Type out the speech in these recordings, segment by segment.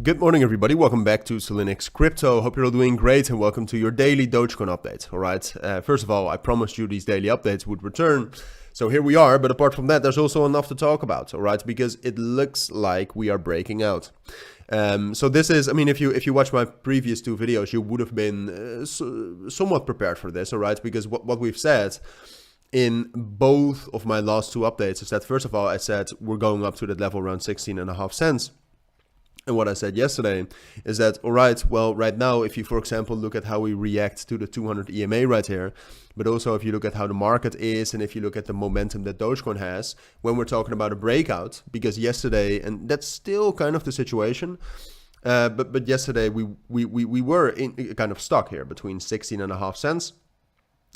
Good morning, everybody. Welcome back to Linux Crypto. Hope you're all doing great and welcome to your daily Dogecoin update. All right. First of all, I promised you these daily updates would return. So here we are. But apart from that, there's also enough to talk about. All right. Because it looks like we are breaking out. So this is, I mean, if you watch my previous two videos, you would have been somewhat prepared for this. All right. Because what we've said in both of my last two updates is that, first of all, I said we're going up to that level around 16.5 cents. And what I said yesterday is that, all right, well, right now, if you, for example, look at how we react to the 200 EMA right here, but also if you look at how the market is and if you look at the momentum that Dogecoin has, when we're talking about a breakout, because yesterday, and that's still kind of the situation, but yesterday we were in kind of stuck here between 16.5 cents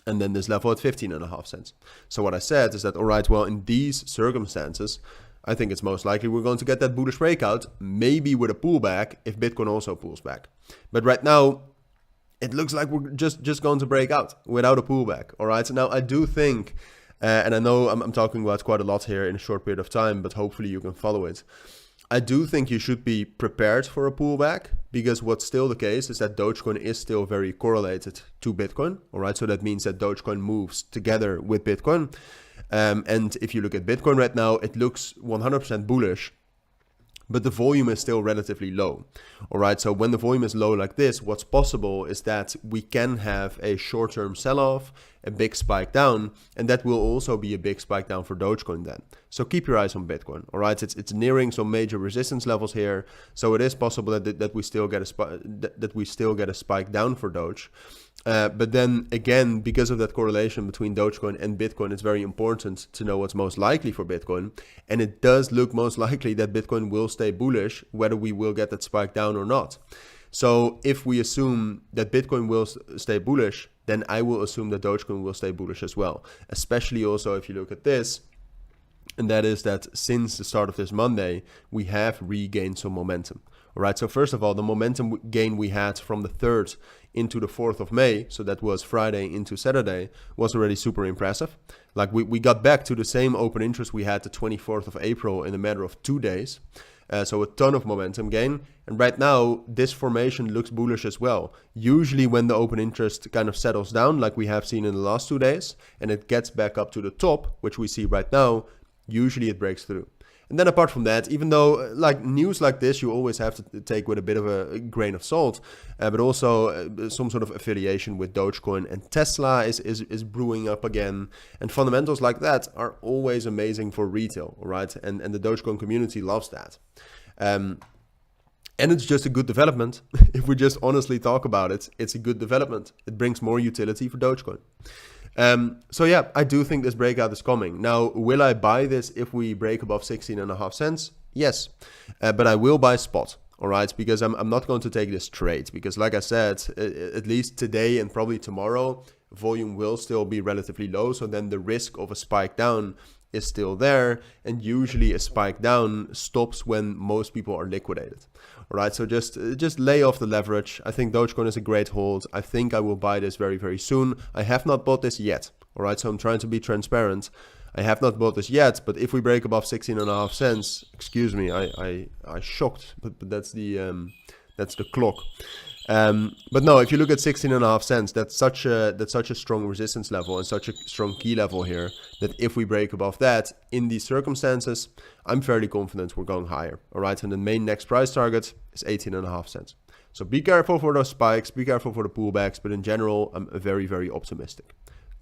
and then this level at 15.5 cents. So what I said is that, all right, well, in these circumstances, I think it's most likely we're going to get that bullish breakout, maybe with a pullback if Bitcoin also pulls back. But right now, it looks like we're just going to break out without a pullback. All right. So now I do think, and I know I'm talking about quite a lot here in a short period of time, but hopefully you can follow it. I do think you should be prepared for a pullback, because what's still the case is that Dogecoin is still very correlated to Bitcoin. All right. So that means that Dogecoin moves together with Bitcoin. And if you look at Bitcoin right now, it looks 100% bullish, but the volume is still relatively low. All right. So when the volume is low like this, what's possible is that we can have a short-term sell-off, a big spike down, and that will also be a big spike down for Dogecoin then. So keep your eyes on Bitcoin. All right. It's nearing some major resistance levels here. So it is possible that we still get a spike down for Doge. But then again, because of that correlation between Dogecoin and Bitcoin, it's very important to know what's most likely for Bitcoin. And it does look most likely that Bitcoin will stay bullish, whether we will get that spike down or not. So if we assume that Bitcoin will stay bullish, then I will assume that Dogecoin will stay bullish as well. Especially also if you look at this, and that is that since the start of this Monday, we have regained some momentum. All right, so first of all, the momentum gain we had from the 3rd into the 4th of May, so that was Friday into Saturday, was already super impressive. Like we got back to the same open interest we had the 24th of April in a matter of 2 days. So a ton of momentum gain. And right now, this formation looks bullish as well. Usually when the open interest kind of settles down, like we have seen in the last 2 days, and it gets back up to the top, which we see right now, usually it breaks through. And then apart from that, even though like news like this, you always have to take with a bit of a grain of salt, but also some sort of affiliation with Dogecoin and Tesla is brewing up again. And fundamentals like that are always amazing for retail, right? And the Dogecoin community loves that. And it's just a good development. If we just honestly talk about it, it's a good development. It brings more utility for Dogecoin. So yeah, I do think this breakout is coming. Now, will I buy this if we break above 16.5 cents? Yes, but I will buy spot. All right, because I'm not going to take this trade, because like I said, at least today and probably tomorrow, volume will still be relatively low. So then the risk of a spike down is still there, and usually a spike down stops when most people are liquidated. All right, so just lay off the leverage. I think Dogecoin is a great hold. I think I will buy this very, very soon. I have not bought this yet. All right, so I'm trying to be transparent. I have not bought this yet, but if we break above 16.5 cents, excuse me, I shocked, but that's the clock. But no, if you look at 16.5 cents, that's such a strong resistance level and such a strong key level here, that if we break above that in these circumstances, I'm fairly confident we're going higher. All right, and the main next price target is 18.5 cents. So be careful for those spikes, be careful for the pullbacks, but in general, I'm very, very optimistic.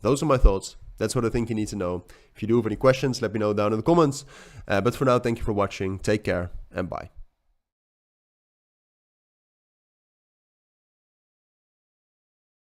Those are my thoughts. That's what I think you need to know. If you do have any questions, let me know down in the comments. But for now, thank you for watching. Take care and bye.